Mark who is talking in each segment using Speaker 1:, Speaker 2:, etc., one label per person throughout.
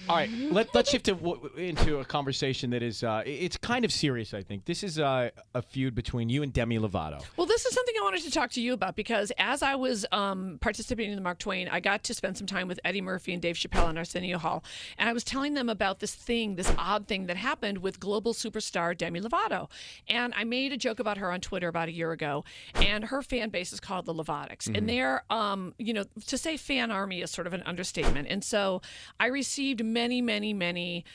Speaker 1: All right, let's shift into a conversation that is it's kind of serious, I think. This is a feud between you and Demi Lovato.
Speaker 2: Well, this is something I wanted to talk to you about because as I was participating in the Mark Twain, I got to spend some time with Eddie Murphy and Dave Chappelle in Arsenio Hall, and I was telling them about this odd thing that happened with global superstar Demi Lovato. And I made a joke about her on Twitter about a year ago, and her fan base is called the Lovatics. And they're, to say fan army is sort of an understatement. And so I received many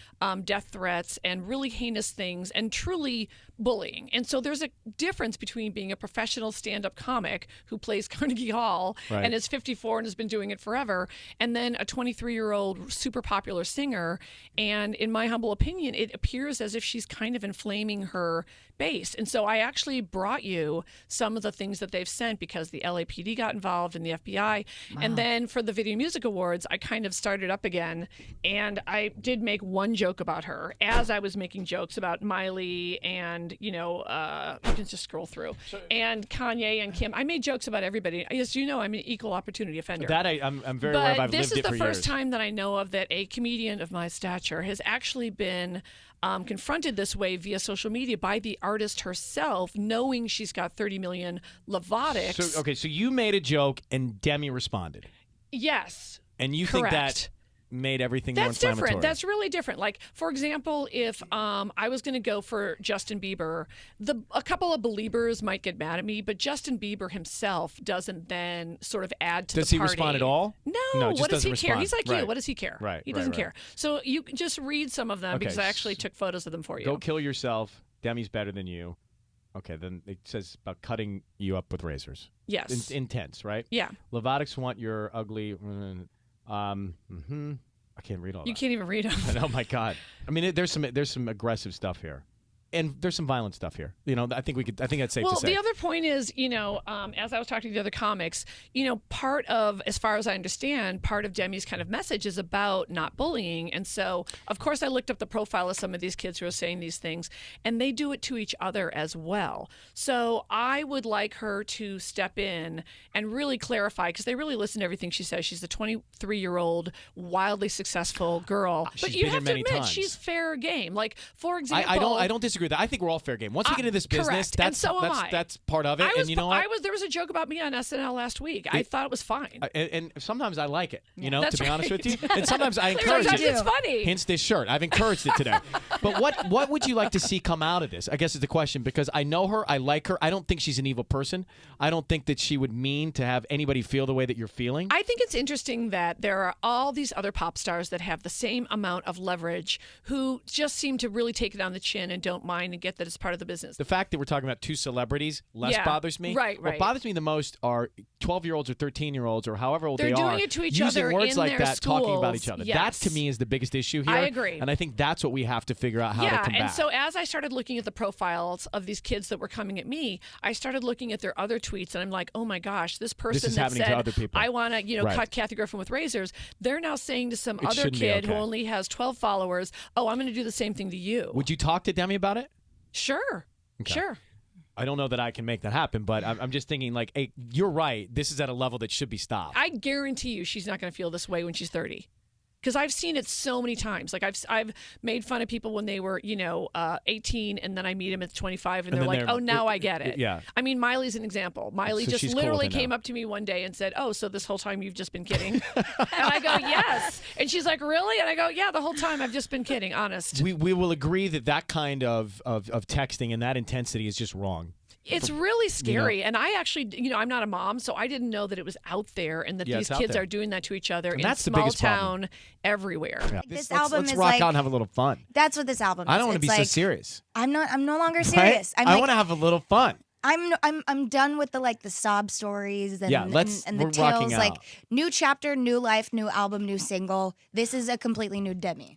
Speaker 2: death threats and really heinous things and truly bullying. And so there's a difference between being a professional stand-up comic who plays Carnegie Hall and is 54 and has been doing it forever, and then a 23-year-old super popular singer. And in my humble opinion, it appears as if she's kind of inflaming her base. And so I actually brought you some of the things that they've sent because the LAPD got involved and the FBI. Wow. And then for the Video Music Awards, I kind of started up again, and I did make one joke about her as I was making jokes about Miley and, you can just scroll through, and Kanye and Kim. I made jokes about everybody. As you know, I'm an equal opportunity offender.
Speaker 1: That I'm very aware of. I've lived it for years.
Speaker 2: This is the first time that I know of that a comedian of my stature has actually been confronted this way via social media by the artist herself, knowing she's got 30 million Lovatics.
Speaker 1: So you made a joke and Demi responded.
Speaker 2: Yes.
Speaker 1: And you
Speaker 2: correct.
Speaker 1: think that made everything more inflammatory?
Speaker 2: That's different. That's really different. Like, for example, if I was going to go for Justin Bieber, a couple of believers might get mad at me, but Justin Bieber himself doesn't then sort of add to the party.
Speaker 1: Does he respond at all?
Speaker 2: No. What does he care? He's like you. What does he care?
Speaker 1: Right.
Speaker 2: He doesn't care. So you can just read some of them because I actually took photos of them for you.
Speaker 1: Go kill yourself. Demi's better than you. Okay, then it says about cutting you up with razors.
Speaker 2: Yes.
Speaker 1: Intense, right?
Speaker 2: Yeah.
Speaker 1: Lovatics want your ugly... I can't read all that.
Speaker 2: You can't even read them.
Speaker 1: Oh my God! I mean, there's some aggressive stuff here, and there's some violent stuff here. I think that's safe to say.
Speaker 2: Well, the other point is, as I was talking to the other comics, part of, as far as I understand, part of Demi's kind of message is about not bullying. And so, of course, I looked up the profile of some of these kids who are saying these things, and they do it to each other as well. So I would like her to step in and really clarify, because they really listen to everything she says. She's a 23-year-old, wildly successful girl. But you have to admit, she's fair game. Like, for example...
Speaker 1: I don't disagree with that. I think we're all fair game. Once we get into this business, that's part of it.
Speaker 2: And
Speaker 1: you know what?
Speaker 2: There was a joke about me on SNL last week. I thought it was fine.
Speaker 1: And sometimes I like it, to be honest with you.
Speaker 2: And
Speaker 1: And sometimes I encourage it.
Speaker 2: It's funny.
Speaker 1: Hence this shirt. I've encouraged it today. But what would you like to see come out of this? I guess is the question, because I know her. I like her. I don't think she's an evil person. I don't think that she would mean to have anybody feel the way that you're feeling.
Speaker 2: I think it's interesting that there are all these other pop stars that have the same amount of leverage who just seem to really take it on the chin and don't mind and get that it's part of the business.
Speaker 1: The fact that we're talking about two celebrities less bothers me.
Speaker 2: Right.
Speaker 1: What bothers me the most are 12-year-olds or 13-year-olds or however old they are.
Speaker 2: They're doing it to each other
Speaker 1: using words
Speaker 2: in
Speaker 1: like
Speaker 2: their
Speaker 1: that,
Speaker 2: schools.
Speaker 1: talking about each other.
Speaker 2: Yes.
Speaker 1: That, to me, is the biggest issue here.
Speaker 2: I agree.
Speaker 1: And I think that's what we have to figure out how to combat.
Speaker 2: And so as I started looking at the profiles of these kids that were coming at me, I started looking at their other tweets, and I'm like, oh my gosh, this person
Speaker 1: is
Speaker 2: that
Speaker 1: happening
Speaker 2: said,
Speaker 1: to other people.
Speaker 2: I want to, cut Kathy Griffin with razors, they're now saying to some other kid who only has 12 followers, oh, I'm going to do the same thing to you.
Speaker 1: Would you talk to Demi about it?
Speaker 2: Sure.
Speaker 1: Okay.
Speaker 2: Sure.
Speaker 1: I don't know that I can make that happen, but I'm just thinking, like, hey, you're right. This is at a level that should be stopped.
Speaker 2: I guarantee you she's not going to feel this way when she's 30. Because I've seen it so many times. Like, I've made fun of people when they were, 18, and then I meet them at 25, and they're like, oh, now I get it.
Speaker 1: Yeah.
Speaker 2: I mean, Miley's an example. Miley
Speaker 1: So
Speaker 2: just
Speaker 1: she's
Speaker 2: literally
Speaker 1: cool with it
Speaker 2: came
Speaker 1: now.
Speaker 2: up to me one day and said, oh, so this whole time you've just been kidding? And I go, yes. And she's like, really? And I go, yeah, the whole time I've just been kidding, honest.
Speaker 1: We will agree that kind of texting and that intensity is just wrong.
Speaker 2: It's really scary. And I actually, I'm not a mom, so I didn't know that it was out there and that these kids are doing that to each other in small town everywhere.
Speaker 1: Yeah.
Speaker 3: This album
Speaker 1: let's
Speaker 3: is
Speaker 1: rock
Speaker 3: like,
Speaker 1: out and have a little fun.
Speaker 3: That's what this album is.
Speaker 1: I don't want to be
Speaker 3: It's
Speaker 1: so
Speaker 3: like,
Speaker 1: serious.
Speaker 3: I'm no longer serious.
Speaker 1: Right? I want to have a little fun.
Speaker 3: I'm done with the sob stories and, and the
Speaker 1: we're
Speaker 3: tales.
Speaker 1: rocking
Speaker 3: Like,
Speaker 1: out.
Speaker 3: new chapter, new life, new album, new single. This is a completely new Demi.